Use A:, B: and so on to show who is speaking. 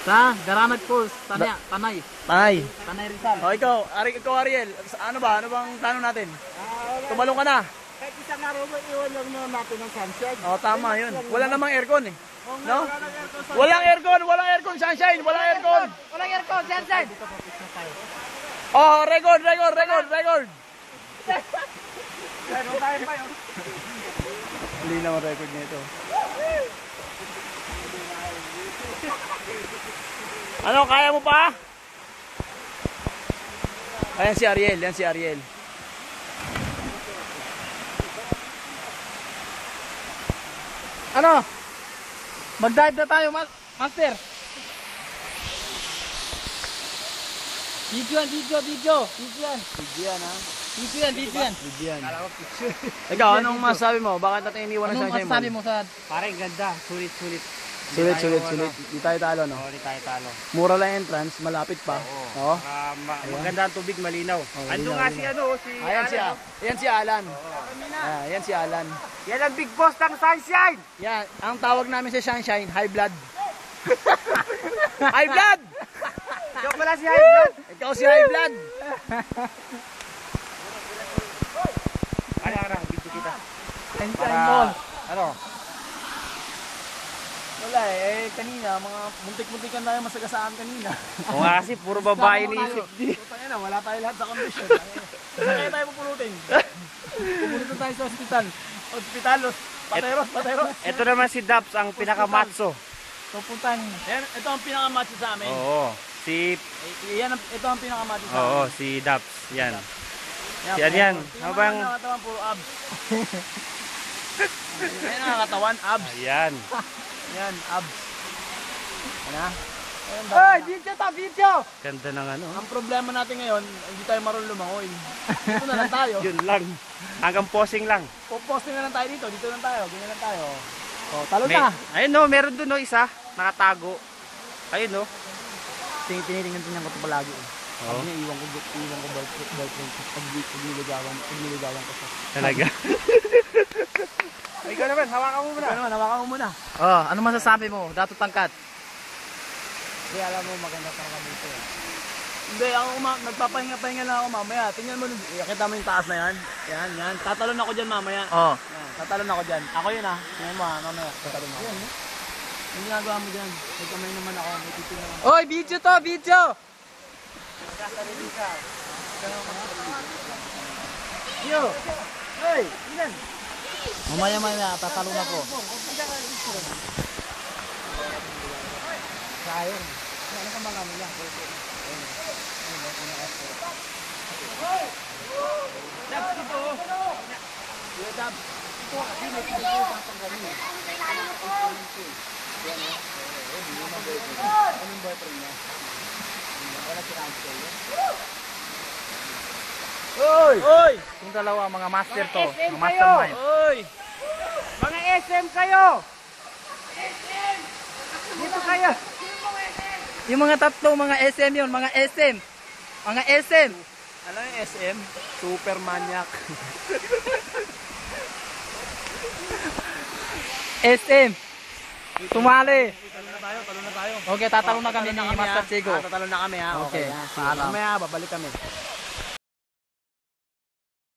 A: Sa Garanag Falls, Tanay.
B: Tanay.
A: Tanay Rizal.
B: O ikaw Ariel, ano bang plano natin? Tumalong ka na.
C: Kahit isang araw ba iwan lang natin ng sunshine?
B: O tama yun. Wala namang aircon eh. No? Walang aircon, sunshine, walang aircon.
A: Walang aircon, sunshine.
B: Oh, record. Hindi naman record nito. Ano, kaya mo pa? Ayan si Ariel,
A: Ano? Mag-dive na tayo, master. Video yan.
B: Video yan. Ikaw, anong masasabi mo? Bakit natin iniwan ng sunshine mo?
A: Anong masasabi mo sa...
C: Parang ganda, sulit.
B: Sulit. Di tayo talo, no?
C: Oo, di tayo talo.
B: Mura lang entrance, malapit pa. Oo.
C: Maganda ang tubig, malinaw. Ando nga si
B: Ayan si Alan. Ayan si Alan.
C: Yan ang big boss ng sunshine!
B: Yan, ang tawag namin sa sunshine, high blood. High blood!
C: Ikaw pala si High Blood!
B: Ikaw si high blood.
C: Ano, video kita.
A: Sunshine.
C: Ano?
B: Wala kanina, mga muntik-muntikan tayo masagasaan kanina.
C: Oo nga kasi, puro babae ni isip.
B: Putang ina, wala tayo lahat sa condition. Saan kaya tayo pupulutin? Pupulutin tayo sa hospital. Pateros.
C: Ito naman si Daps, ang pinaka-matso.
B: Pupuntan. Ito ang pinakamatch sa amin.
C: Oo.
B: Ito ang pinakamatch sa amin.
C: Oo, si Daps. Yan. Yan. Ano bang...
B: Nakakatawan, puro abs. Ayan ang katawan, abs.
C: Ayan.
B: Yan, abs. Ano?
A: Ay, video!
C: Ganda ng ano.
B: Ang problema natin ngayon, hindi tayo marunong lumangoy. Dito na lang tayo.
C: Yun lang. Hanggang posing lang.
B: Posting na lang tayo dito. Dito lang tayo. Ganyan lang tayo. Oh, talo na.
C: Ayun no, meron dun no, isa. Nakatago. Ayun no.
B: Tinitingnan ko ito palagi.
C: Oo.
B: Sabi niya, iwan ko boyfriend ko. Pagliligawan ko siya.
C: Talaga. Ikaw naman, hawakan mo muna.
A: Oh, ano masasabi mo? Dato tangkat.
B: Hindi, alam mo, maganda talaga dito. Hindi, ako nagpapahinga lang ako mamaya. Tingnan mo, kita mo yung taas na yan. Yan. Tatalon ako dyan mamaya.
A: Oh.
B: Yan, tatalon ako dyan. Ako yun Tingnan mo mamaya. Tatalon ako. Yan, yung ginagawa mo dyan. May kamay naman ako. May titin naman ako.
A: Oy, video!
B: Yo! Hey! Ilan?
A: Mamaya, tatalon ako.
B: Sayang. Ano ka mga nila? Dabs dito. Yo, Dabs. Ito kasi may pinito pang ganun. Anong boyfriend niya? Wala si Ramsey. Oy!
A: Yung dalawa, mga master to.
C: SM
A: Mga mastermind.
B: Oy!
C: Mga SM kayo! Dito kayo!
A: Yung mga tatlo, mga SM yun. Mga SM.
B: Ano yung SM? Super maniac.
A: SM. Tumali.
B: Talon na tayo.
A: Okay, tatalon na kami ni Master Sigo.
B: Tatalon na kami ha.
A: Okay,
B: Okay.
A: paalam.
B: Mamaya babalik kami.